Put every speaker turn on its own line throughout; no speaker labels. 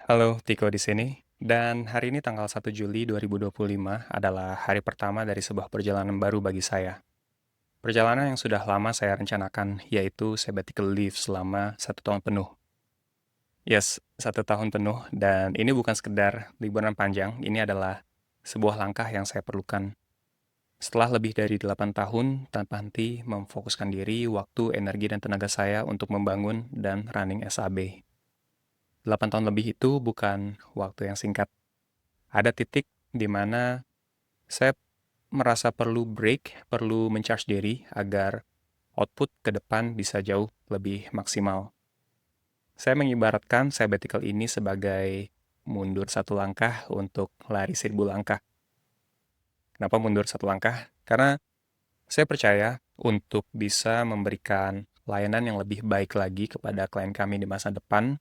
Halo, Tiko di sini. Dan hari ini tanggal 1 Juli 2025 adalah hari pertama dari sebuah perjalanan baru bagi saya. Perjalanan yang sudah lama saya rencanakan, yaitu sabbatical leave selama 1 tahun penuh. Yes, 1 tahun penuh, dan ini bukan sekedar liburan panjang, ini adalah sebuah langkah yang saya perlukan. Setelah lebih dari 8 tahun tanpa henti memfokuskan diri, waktu, energi, dan tenaga saya untuk membangun dan running SAB. 8 tahun lebih itu bukan waktu yang singkat. Ada titik di mana saya merasa perlu break, perlu men-charge diri agar output ke depan bisa jauh lebih maksimal. Saya mengibaratkan sabbatical ini sebagai mundur 1 langkah untuk lari 1.000 langkah. Kenapa mundur 1 langkah? Karena saya percaya untuk bisa memberikan layanan yang lebih baik lagi kepada klien kami di masa depan,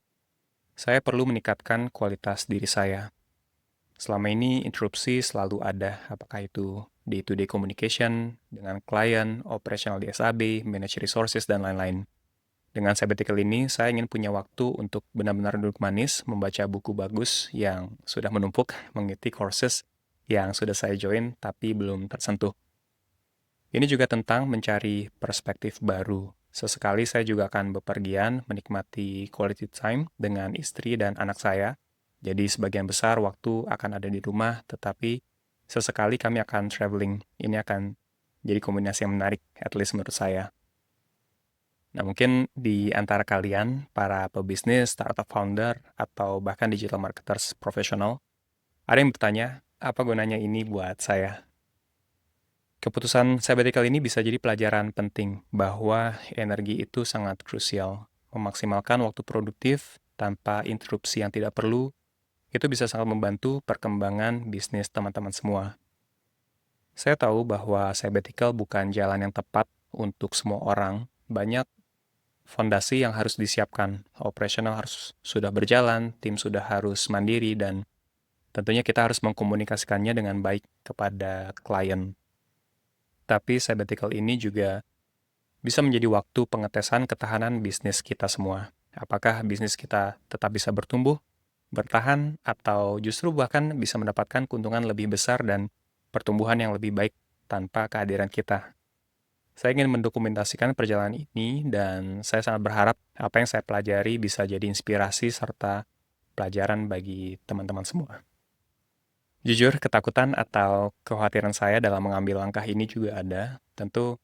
saya perlu meningkatkan kualitas diri saya. Selama ini interupsi selalu ada, apakah itu day-to-day communication dengan klien, operational di SAB, manage resources, dan lain-lain. Dengan sabbatical ini, saya ingin punya waktu untuk benar-benar duduk manis, membaca buku bagus yang sudah menumpuk, mengikuti courses yang sudah saya join tapi belum tersentuh. Ini juga tentang mencari perspektif baru. Sesekali saya juga akan bepergian, menikmati quality time dengan istri dan anak saya. Jadi sebagian besar waktu akan ada di rumah, tetapi sesekali kami akan traveling. Ini akan jadi kombinasi yang menarik, at least menurut saya. Nah, mungkin di antara kalian, para pebisnis, startup founder, atau bahkan digital marketers profesional, ada yang bertanya, apa gunanya ini buat saya? Keputusan sabbatical ini bisa jadi pelajaran penting bahwa energi itu sangat krusial. Memaksimalkan waktu produktif tanpa interupsi yang tidak perlu, itu bisa sangat membantu perkembangan bisnis teman-teman semua. Saya tahu bahwa sabbatical bukan jalan yang tepat untuk semua orang. Banyak fondasi yang harus disiapkan. Operasional harus sudah berjalan, tim sudah harus mandiri, dan tentunya kita harus mengkomunikasikannya dengan baik kepada klien. Tapi sabbatical ini juga bisa menjadi waktu pengetesan ketahanan bisnis kita semua. Apakah bisnis kita tetap bisa bertumbuh, bertahan, atau justru bahkan bisa mendapatkan keuntungan lebih besar dan pertumbuhan yang lebih baik tanpa kehadiran kita. Saya ingin mendokumentasikan perjalanan ini dan saya sangat berharap apa yang saya pelajari bisa jadi inspirasi serta pelajaran bagi teman-teman semua. Jujur, ketakutan atau kekhawatiran saya dalam mengambil langkah ini juga ada. Tentu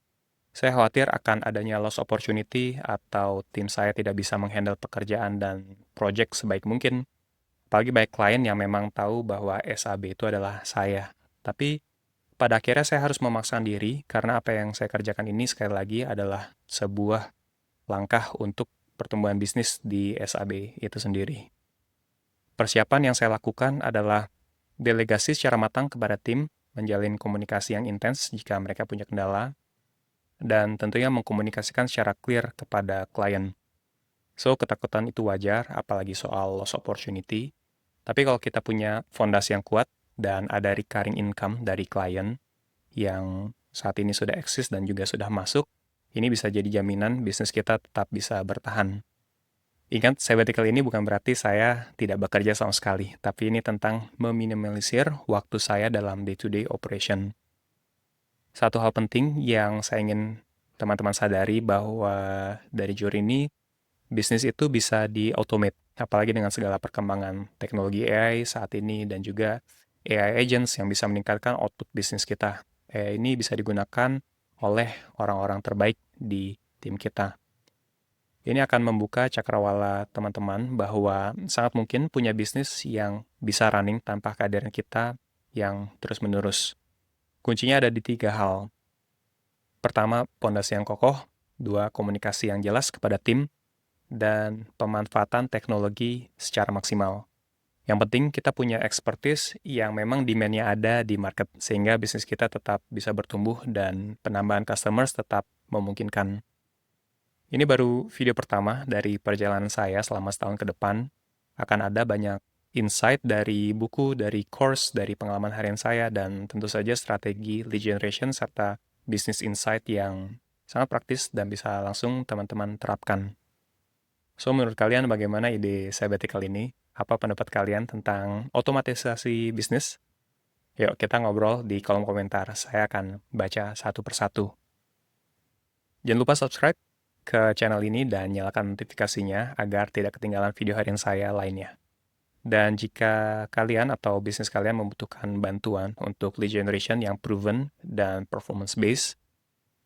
saya khawatir akan adanya loss opportunity atau tim saya tidak bisa menghandle pekerjaan dan project sebaik mungkin. Apalagi banyak klien yang memang tahu bahwa SAB itu adalah saya. Tapi pada akhirnya saya harus memaksakan diri karena apa yang saya kerjakan ini sekali lagi adalah sebuah langkah untuk pertumbuhan bisnis di SAB itu sendiri. Persiapan yang saya lakukan adalah delegasi secara matang kepada tim, menjalin komunikasi yang intens jika mereka punya kendala, dan tentunya mengkomunikasikan secara clear kepada klien. So, ketakutan itu wajar, apalagi soal loss opportunity. Tapi kalau kita punya fondasi yang kuat dan ada recurring income dari klien yang saat ini sudah eksis dan juga sudah masuk, ini bisa jadi jaminan bisnis kita tetap bisa bertahan. Ingat, sabbatical ini bukan berarti saya tidak bekerja sama sekali, tapi ini tentang meminimalisir waktu saya dalam day-to-day operation. Satu hal penting yang saya ingin teman-teman sadari bahwa dari juri ini, bisnis itu bisa di-automate, apalagi dengan segala perkembangan teknologi AI saat ini dan juga AI agents yang bisa meningkatkan output bisnis kita. AI ini bisa digunakan oleh orang-orang terbaik di tim kita. Ini akan membuka cakrawala teman-teman bahwa sangat mungkin punya bisnis yang bisa running tanpa kehadiran kita yang terus-menerus. Kuncinya ada di 3 hal. Pertama, pondasi yang kokoh. 2, komunikasi yang jelas kepada tim. Dan pemanfaatan teknologi secara maksimal. Yang penting kita punya expertise yang memang demand-nya ada di market, sehingga bisnis kita tetap bisa bertumbuh dan penambahan customers tetap memungkinkan. Ini baru video pertama dari perjalanan saya selama setahun ke depan. Akan ada banyak insight dari buku, dari course, dari pengalaman harian saya, dan tentu saja strategi lead generation serta business insight yang sangat praktis dan bisa langsung teman-teman terapkan. So, menurut kalian bagaimana ide sabbatical ini? Apa pendapat kalian tentang otomatisasi bisnis? Yuk kita ngobrol di kolom komentar. Saya akan baca satu persatu. Jangan lupa subscribe ke channel ini dan nyalakan notifikasinya agar tidak ketinggalan video harian saya lainnya. Dan jika kalian atau bisnis kalian membutuhkan bantuan untuk lead generation yang proven dan performance based,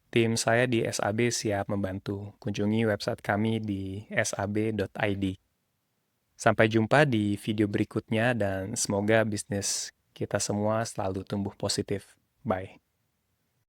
tim saya di SAB siap membantu. Kunjungi website kami di sab.id. Sampai jumpa di video berikutnya dan semoga bisnis kita semua selalu tumbuh positif. Bye.